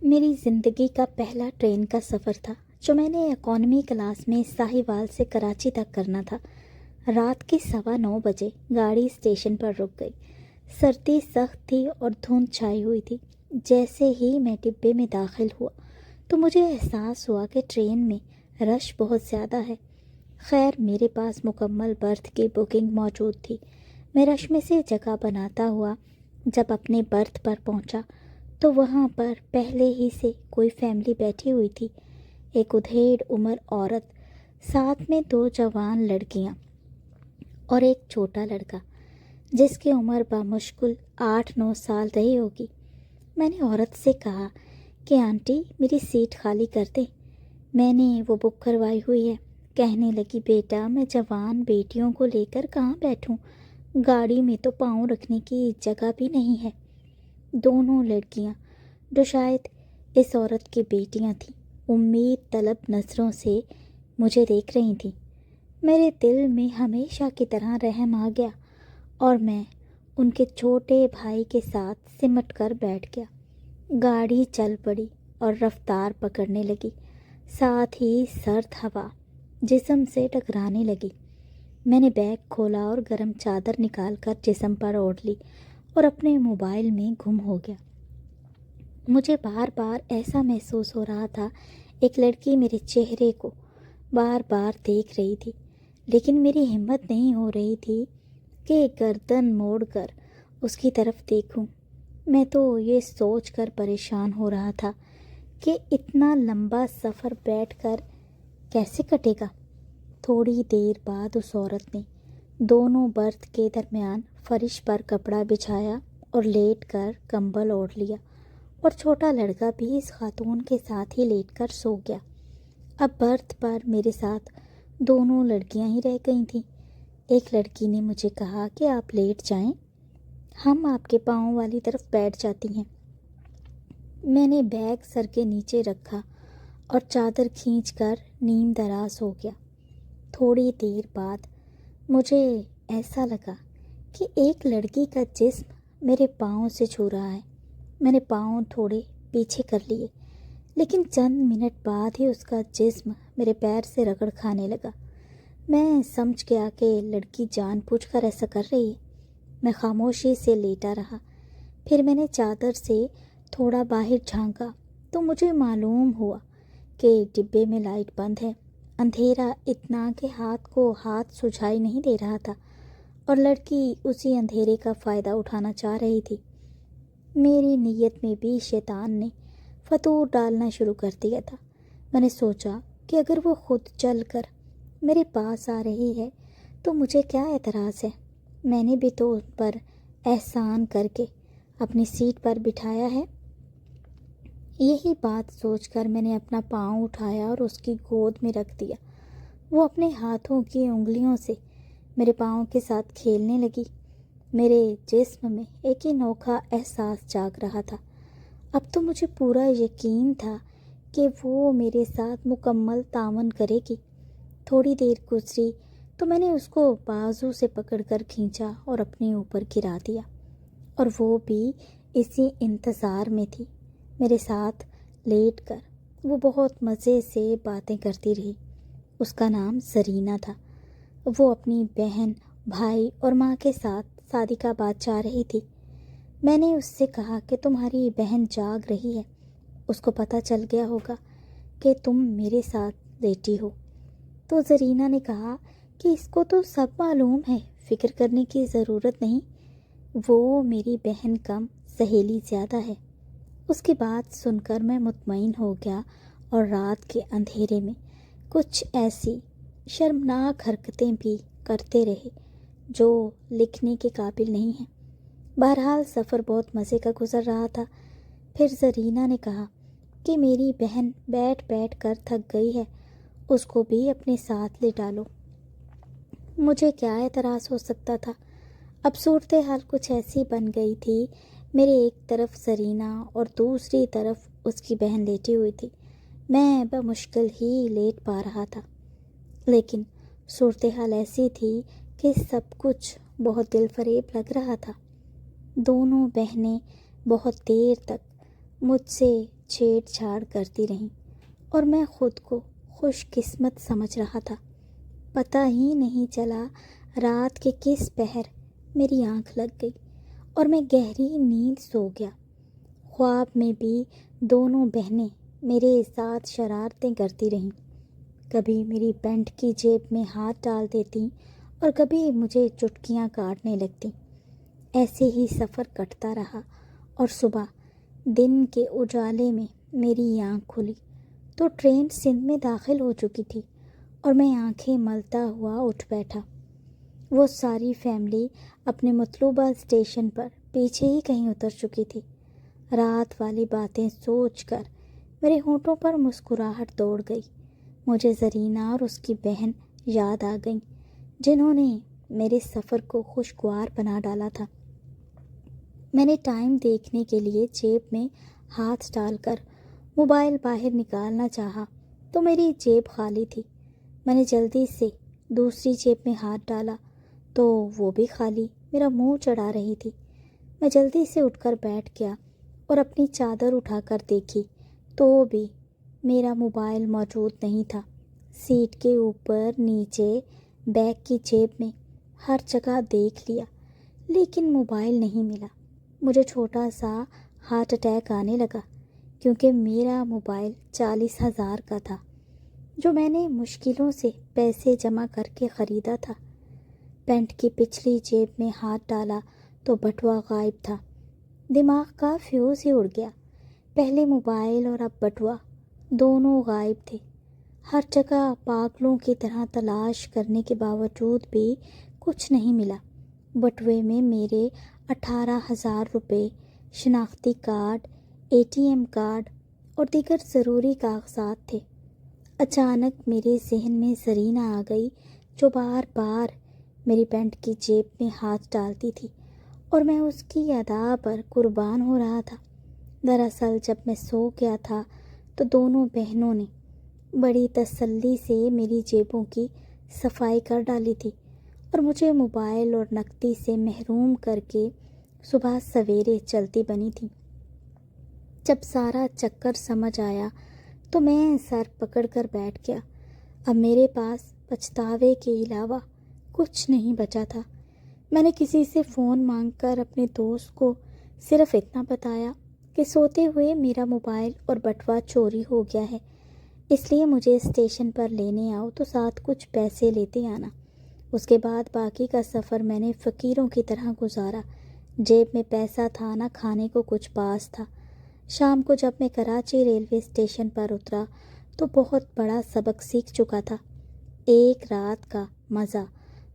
میری زندگی کا پہلا ٹرین کا سفر تھا جو میں نے اکانومی کلاس میں ساہیوال سے کراچی تک کرنا تھا۔ رات کے 9:15 بجے گاڑی اسٹیشن پر رک گئی۔ سردی سخت تھی اور دھند چھائی ہوئی تھی۔ جیسے ہی میں ڈبے میں داخل ہوا تو مجھے احساس ہوا کہ ٹرین میں رش بہت زیادہ ہے۔ خیر میرے پاس مکمل برتھ کی بکنگ موجود تھی۔ میں رش میں سے جگہ بناتا ہوا جب اپنے برتھ پر پہنچا تو وہاں پر پہلے ہی سے کوئی فیملی بیٹھی ہوئی تھی۔ ایک ادھیڑ عمر عورت، ساتھ میں 2 جوان لڑکیاں اور ایک چھوٹا لڑکا جس کی عمر بمشکل 8-9 سال رہی ہوگی۔ میں نے عورت سے کہا کہ آنٹی میری سیٹ خالی کر دیں، میں نے وہ بک کروائی ہوئی ہے۔ کہنے لگی بیٹا میں جوان بیٹیوں کو لے کر کہاں بیٹھوں، گاڑی میں تو پاؤں رکھنے کی جگہ بھی نہیں ہے۔ دونوں لڑکیاں جو شاید اس عورت کی بیٹیاں تھیں امید طلب نظروں سے مجھے دیکھ رہی تھیں۔ میرے دل میں ہمیشہ کی طرح رحم آ گیا اور میں ان کے چھوٹے بھائی کے ساتھ سمٹ کر بیٹھ گیا۔ گاڑی چل پڑی اور رفتار پکڑنے لگی، ساتھ ہی سرد ہوا جسم سے ٹکرانے لگی۔ میں نے بیگ کھولا اور گرم چادر نکال کر جسم پر اوڑھ لی اور اپنے موبائل میں گم ہو گیا۔ مجھے بار بار ایسا محسوس ہو رہا تھا ایک لڑکی میرے چہرے کو بار بار دیکھ رہی تھی، لیکن میری ہمت نہیں ہو رہی تھی کہ گردن موڑ کر اس کی طرف دیکھوں۔ میں تو یہ سوچ کر پریشان ہو رہا تھا کہ اتنا لمبا سفر بیٹھ کر کیسے کٹے گا۔ تھوڑی دیر بعد اس عورت نے دونوں برتھ کے درمیان فرش پر کپڑا بچھایا اور لیٹ کر کمبل اوڑھ لیا، اور چھوٹا لڑکا بھی اس خاتون کے ساتھ ہی لیٹ کر سو گیا۔ اب برتھ پر میرے ساتھ دونوں لڑکیاں ہی رہ گئی تھیں۔ ایک لڑکی نے مجھے کہا کہ آپ لیٹ جائیں، ہم آپ کے پاؤں والی طرف بیٹھ جاتی ہیں۔ میں نے بیگ سر کے نیچے رکھا اور چادر کھینچ کر نیم دراز ہو گیا۔ تھوڑی دیر بعد مجھے ایسا لگا کہ ایک لڑکی کا جسم میرے پاؤں سے چھو رہا ہے۔ میں نے پاؤں تھوڑے پیچھے کر لیے، لیکن چند منٹ بعد ہی اس کا جسم میرے پیر سے رگڑ کھانے لگا۔ میں سمجھ گیا کہ لڑکی جان بوجھ کر ایسا کر رہی ہے۔ میں خاموشی سے لیٹا رہا۔ پھر میں نے چادر سے تھوڑا باہر جھانکا تو مجھے معلوم ہوا کہ ڈبے میں لائٹ بند ہے۔ اندھیرا اتنا کہ ہاتھ کو ہاتھ سجھائی نہیں دے رہا تھا اور لڑکی اسی اندھیرے کا فائدہ اٹھانا چاہ رہی تھی۔ میری نیت میں بھی شیطان نے فطور ڈالنا شروع کر دیا تھا۔ میں نے سوچا کہ اگر وہ خود چل کر میرے پاس آ رہی ہے تو مجھے کیا اعتراض ہے، میں نے بھی تو ان پر احسان کر کے اپنی سیٹ پر بٹھایا ہے۔ یہی بات سوچ کر میں نے اپنا پاؤں اٹھایا اور اس کی گود میں رکھ دیا۔ وہ اپنے ہاتھوں کی انگلیوں سے میرے پاؤں کے ساتھ کھیلنے لگی۔ میرے جسم میں ایک انوکھا احساس جاگ رہا تھا۔ اب تو مجھے پورا یقین تھا کہ وہ میرے ساتھ مکمل تعاون کرے گی۔ تھوڑی دیر گزری تو میں نے اس کو بازو سے پکڑ کر کھینچا اور اپنے اوپر گرا دیا، اور وہ بھی اسی انتظار میں تھی۔ میرے ساتھ لیٹ کر وہ بہت مزے سے باتیں کرتی رہی۔ اس کا نام زرینہ تھا۔ وہ اپنی بہن، بھائی اور ماں کے ساتھ صادق آباد جا رہی تھی۔ میں نے اس سے کہا کہ تمہاری بہن جاگ رہی ہے، اس کو پتہ چل گیا ہوگا کہ تم میرے ساتھ لیٹی ہو۔ تو زرینہ نے کہا کہ اس کو تو سب معلوم ہے، فکر کرنے کی ضرورت نہیں، وہ میری بہن کم سہیلی زیادہ ہے۔ اس کی بات سن کر میں مطمئن ہو گیا اور رات کے اندھیرے میں کچھ ایسی شرمناک حرکتیں بھی کرتے رہے جو لکھنے کے قابل نہیں ہیں۔ بہرحال سفر بہت مزے کا گزر رہا تھا۔ پھر زرینہ نے کہا کہ میری بہن بیٹھ بیٹھ کر تھک گئی ہے، اس کو بھی اپنے ساتھ لٹا لو۔ مجھے کیا اعتراض ہو سکتا تھا؟ اب صورتحال کچھ ایسی بن گئی تھی، میرے ایک طرف زرینہ اور دوسری طرف اس کی بہن لیٹی ہوئی تھی۔ میں بمشکل ہی لیٹ پا رہا تھا، لیکن صورتحال ایسی تھی کہ سب کچھ بہت دل فریب لگ رہا تھا۔ دونوں بہنیں بہت دیر تک مجھ سے چھیڑ چھاڑ کرتی رہیں اور میں خود کو خوش قسمت سمجھ رہا تھا۔ پتہ ہی نہیں چلا رات کے کس پہر میری آنکھ لگ گئی اور میں گہری نیند سو گیا۔ خواب میں بھی دونوں بہنیں میرے ساتھ شرارتیں کرتی رہیں، کبھی میری پینٹ کی جیب میں ہاتھ ڈال دیتی اور کبھی مجھے چٹکیاں کاٹنے لگتی۔ ایسے ہی سفر کٹتا رہا اور صبح دن کے اجالے میں میری آنکھ کھلی تو ٹرین سندھ میں داخل ہو چکی تھی اور میں آنکھیں ملتا ہوا اٹھ بیٹھا۔ وہ ساری فیملی اپنے مطلوبہ اسٹیشن پر پیچھے ہی کہیں اتر چکی تھی۔ رات والی باتیں سوچ کر میرے ہونٹوں پر مسکراہٹ دوڑ گئی۔ مجھے زرینہ اور اس کی بہن یاد آ گئیں جنہوں نے میرے سفر کو خوشگوار بنا ڈالا تھا۔ میں نے ٹائم دیکھنے کے لیے جیب میں ہاتھ ڈال کر موبائل باہر نکالنا چاہا تو میری جیب خالی تھی۔ میں نے جلدی سے دوسری جیب میں ہاتھ ڈالا تو وہ بھی خالی، میرا منہ چڑھا رہی تھی۔ میں جلدی سے اٹھ کر بیٹھ گیا اور اپنی چادر اٹھا کر دیکھی تو بھی میرا موبائل موجود نہیں تھا۔ سیٹ کے اوپر، نیچے، بیگ کی جیب میں، ہر جگہ دیکھ لیا لیکن موبائل نہیں ملا۔ مجھے چھوٹا سا ہارٹ اٹیک آنے لگا کیونکہ میرا موبائل 40,000 کا تھا جو میں نے مشکلوں سے پیسے جمع کر کے خریدا تھا۔ پینٹ کی پچھلی جیب میں ہاتھ ڈالا تو بٹوا غائب تھا۔ دماغ کا فیوز ہی اڑ گیا۔ پہلے موبائل اور اب بٹوا، دونوں غائب تھے۔ ہر جگہ پاگلوں کی طرح تلاش کرنے کے باوجود بھی کچھ نہیں ملا۔ بٹوے میں میرے 18,000 روپے، شناختی کارڈ، ATM کارڈ اور دیگر ضروری کاغذات تھے۔ اچانک میرے ذہن میں زرینہ آ گئی جو بار بار میری پینٹ کی جیب میں ہاتھ ڈالتی تھی اور میں اس کی ادا پر قربان ہو رہا تھا۔ دراصل جب میں سو گیا تھا تو دونوں بہنوں نے بڑی تسلی سے میری جیبوں کی صفائی کر ڈالی تھی اور مجھے موبائل اور نقدی سے محروم کر کے صبح سویرے چلتی بنی تھی۔ جب سارا چکر سمجھ آیا تو میں سر پکڑ کر بیٹھ گیا۔ اب میرے پاس پچھتاوے کے علاوہ کچھ نہیں بچا تھا۔ میں نے کسی سے فون مانگ کر اپنے دوست کو صرف اتنا بتایا کہ سوتے ہوئے میرا موبائل اور بٹوا چوری ہو گیا ہے، اس لیے مجھے اسٹیشن پر لینے آؤ تو ساتھ کچھ پیسے لیتے آنا۔ اس کے بعد باقی کا سفر میں نے فقیروں کی طرح گزارا۔ جیب میں پیسہ تھا نہ کھانے کو کچھ پاس تھا۔ شام کو جب میں کراچی ریلوے اسٹیشن پر اترا تو بہت بڑا سبق سیکھ چکا تھا۔ ایک رات کا مزہ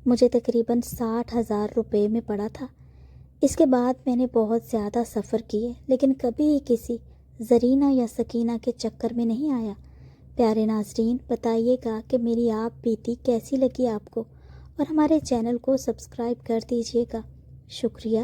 مجھے تقریباً 60,000 روپے میں پڑا تھا۔ اس کے بعد میں نے بہت زیادہ سفر کیے لیکن کبھی کسی زرینہ یا سکینہ کے چکر میں نہیں آیا۔ پیارے ناظرین، بتائیے گا کہ میری آپ بیتی کیسی لگی آپ کو، اور ہمارے چینل کو سبسکرائب کر دیجیے گا۔ شکریہ۔